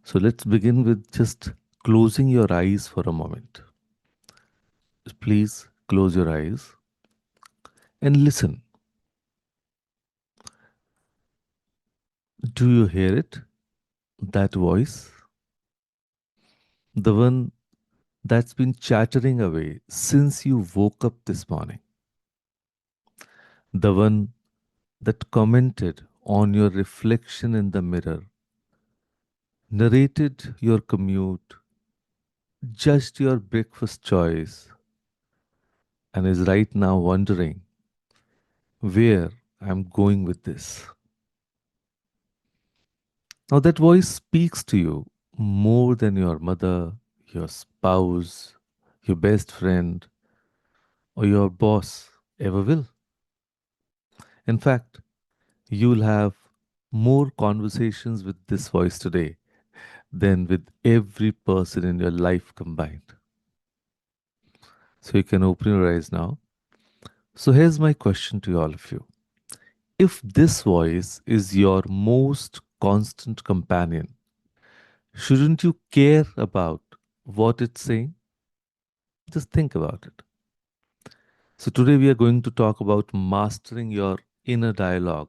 So let's begin with just closing your eyes for a moment. Please close your eyes and listen. Do you hear it? That voice? The one that's been chattering away since you woke up this morning. The one that commented on your reflection in the mirror, narrated your commute, judged your breakfast choice, and is right now wondering where I'm going with this. Now, that voice speaks to you more than your mother, your spouse, your best friend, or your boss ever will. In fact, you'll have more conversations with this voice today than with every person in your life combined. So you can open your eyes now. So here's my question to all of you. If this voice is your most constant companion, shouldn't you care about what it's saying? Just think about it. So, today we are going to talk about mastering your inner dialogue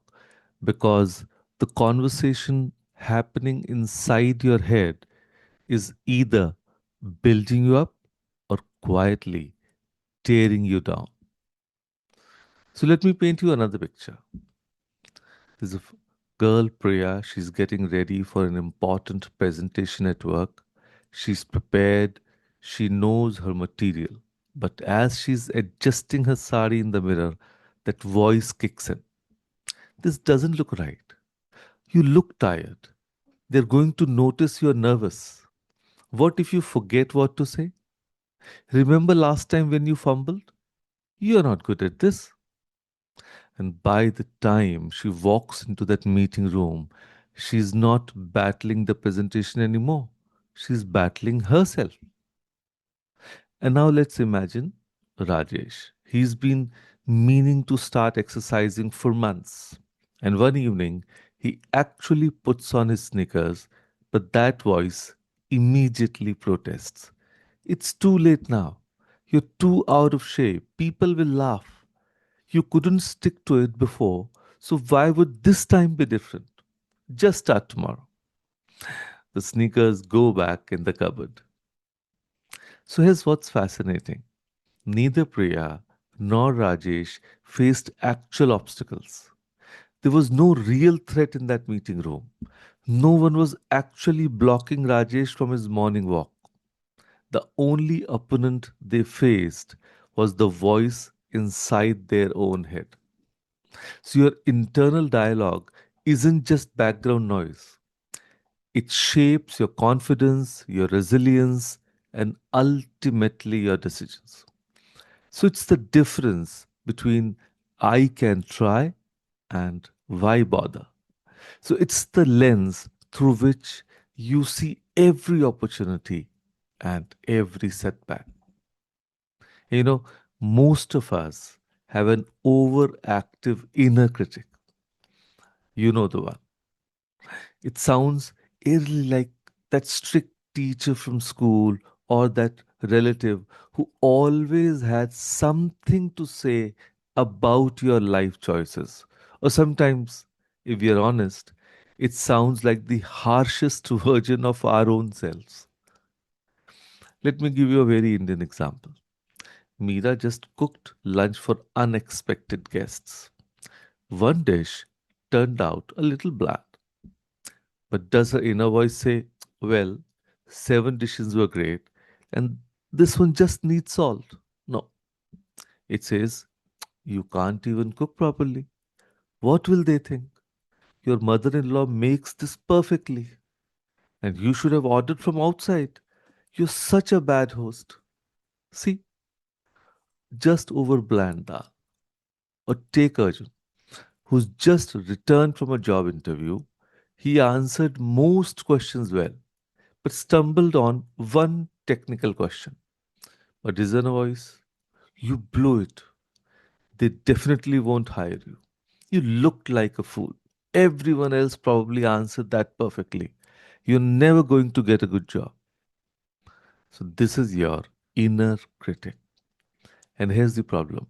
because the conversation happening inside your head is either building you up or quietly tearing you down. So, let me paint you another picture. There's a girl, Priya. She's getting ready for an important presentation at work. She's prepared. She knows her material. But as she's adjusting her sari in the mirror, that voice kicks in. This doesn't look right. You look tired. They're going to notice you're nervous. What if you forget what to say? Remember last time when you fumbled? You're not good at this. And by the time she walks into that meeting room, she's not battling the presentation anymore. She's battling herself. And now let's imagine Rajesh. He's been meaning to start exercising for months. And one evening, he actually puts on his sneakers, but that voice immediately protests. It's too late now. You're too out of shape. People will laugh. You couldn't stick to it before, so why would this time be different? Just start tomorrow. The sneakers go back in the cupboard. So here's what's fascinating. Neither Priya nor Rajesh faced actual obstacles. There was no real threat in that meeting room. No one was actually blocking Rajesh from his morning walk. The only opponent they faced was the voice inside their own head. So your internal dialogue isn't just background noise. It shapes your confidence, your resilience, and ultimately your decisions. So it's the difference between I can try and why bother. So it's the lens through which you see every opportunity and every setback. You know, most of us have an overactive inner critic. You know the one. It sounds eerily like that strict teacher from school or that relative who always had something to say about your life choices. Or sometimes, if we are honest, it sounds like the harshest version of our own selves. Let me give you a very Indian example. Meera just cooked lunch for unexpected guests. One dish turned out a little bland. But does her inner voice say, well, seven dishes were great and this one just needs salt? No. It says, you can't even cook properly. What will they think? Your mother in law makes this perfectly and you should have ordered from outside. You're such a bad host. See, just over bland dal. Or take Arjun, who's just returned from a job interview. He answered most questions well, but stumbled on one technical question. A designer voice, you blew it. They definitely won't hire you. You looked like a fool. Everyone else probably answered that perfectly. you're never going to get a good job. So, this is your inner critic. And here's the problem: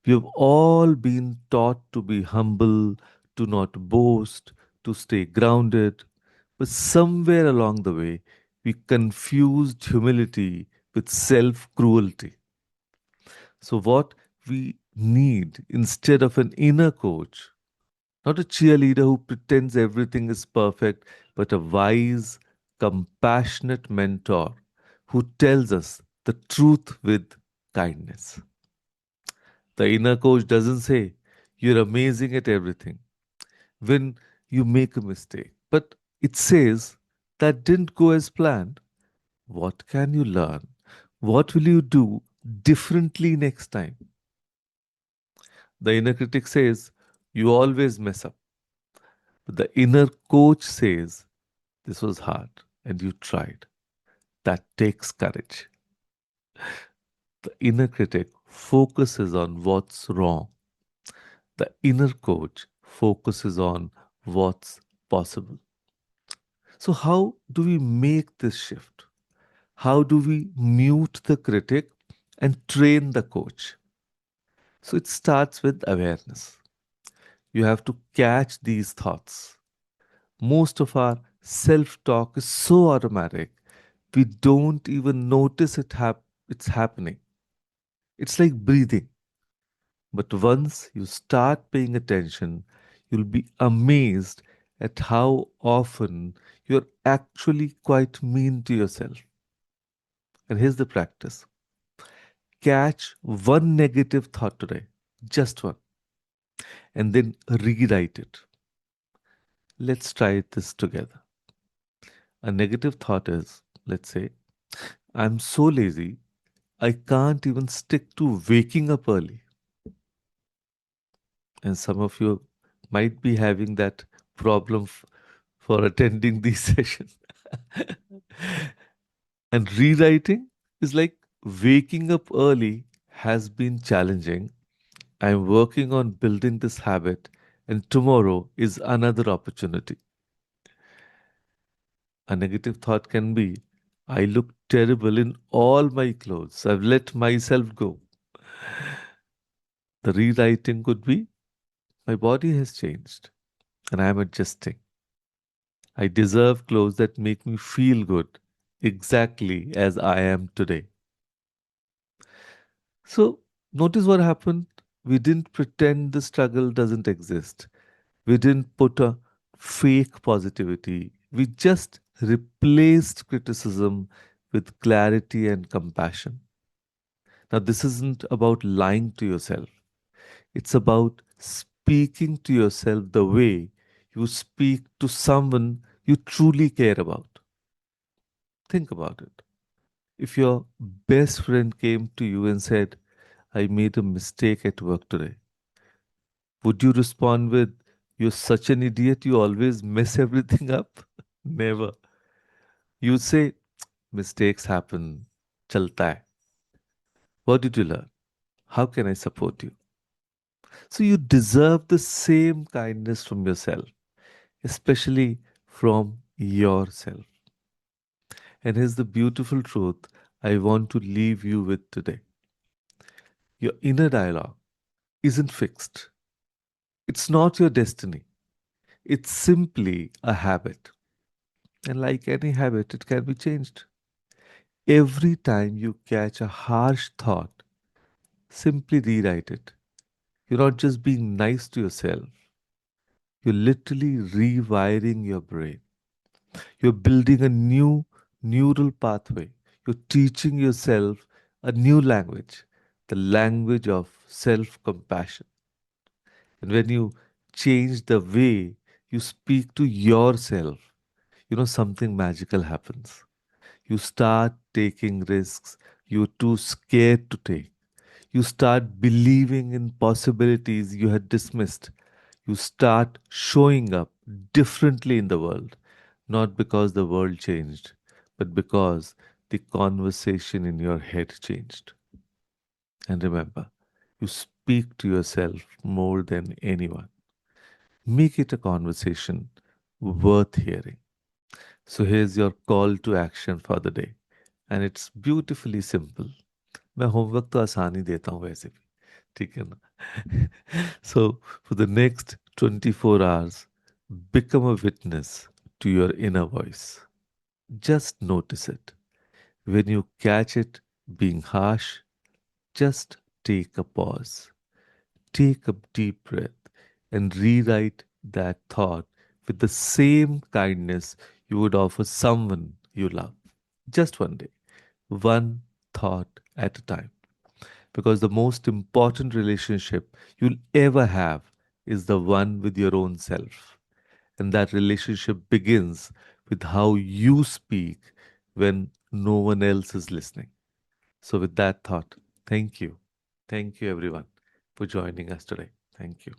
we have all been taught to be humble, to not boast, to stay grounded. But somewhere along the way, we confused humility with self cruelty. So, what we need instead of an inner coach, not a cheerleader who pretends everything is perfect, but a wise, compassionate mentor who tells us the truth with kindness. The inner coach doesn't say, "You're amazing at everything," when you make a mistake, but it says, "That didn't go as planned. What can you learn? What will you do differently next time?" The inner critic says, "You always mess up." But the inner coach says, "This was hard and you tried." That takes courage. The inner critic focuses on what's wrong. The inner coach focuses on what's possible. So, how do we make this shift? How do we mute the critic and train the coach? So, it starts with awareness. You have to catch these thoughts. Most of our self talk is so automatic, we don't even notice it's happening. It's like breathing. But once you start paying attention, you'll be amazed at how often you're actually quite mean to yourself. And here's the practice: catch one negative thought today, just one, and then rewrite it. Let's try this together. A negative thought is, let's say, "I'm so lazy, I can't even stick to waking up early." And some of you might be having that problem for attending these sessions. And rewriting is like, "Waking up early has been challenging. I'm working on building this habit, and tomorrow is another opportunity." A negative thought can be, "I look terrible in all my clothes. I've let myself go." The rewriting could be, "My body has changed and I'm adjusting. I deserve clothes that make me feel good, exactly as I am today." So, notice what happened. We didn't pretend the struggle doesn't exist. We didn't put a fake positivity. We just replaced criticism with clarity and compassion. Now, this isn't about lying to yourself, it's about speaking to yourself the way you speak to someone you truly care about. Think about it. If your best friend came to you and said, "I made a mistake at work today," would you respond with, "You're such an idiot, you always mess everything up"? Never. You'd say, "Mistakes happen. Chalta hai. What did you learn? How can I support you?" So you deserve the same kindness from yourself, especially from yourself. And here's the beautiful truth I want to leave you with today: your inner dialogue isn't fixed, it's not your destiny, it's simply a habit. And like any habit, it can be changed. Every time you catch a harsh thought, simply rewrite it. You're not just being nice to yourself, you're literally rewiring your brain. You're building a new neural pathway. You're teaching yourself a new language, the language of self compassion. And when you change the way you speak to yourself, something magical happens. You start taking risks you're too scared to take. You start believing in possibilities you had dismissed. You start showing up differently in the world, not because the world changed, but because the conversation in your head changed. And remember, you speak to yourself more than anyone. Make it a conversation worth hearing. So here's your call to action for the day. And it's beautifully simple. मैं homework तो आसान ही देता हूँ वैसे भी, ठीक है ना? So for the next 24 hours, become a witness to your inner voice. Just notice it. When you catch it being harsh, just take a pause. Take a deep breath and rewrite that thought with the same kindness you would offer someone you love. Just one day, one thought at a time. Because the most important relationship you'll ever have is the one with your own self. And that relationship begins with how you speak when no one else is listening. So, with that thought, thank you. Thank you, everyone, for joining us today. Thank you.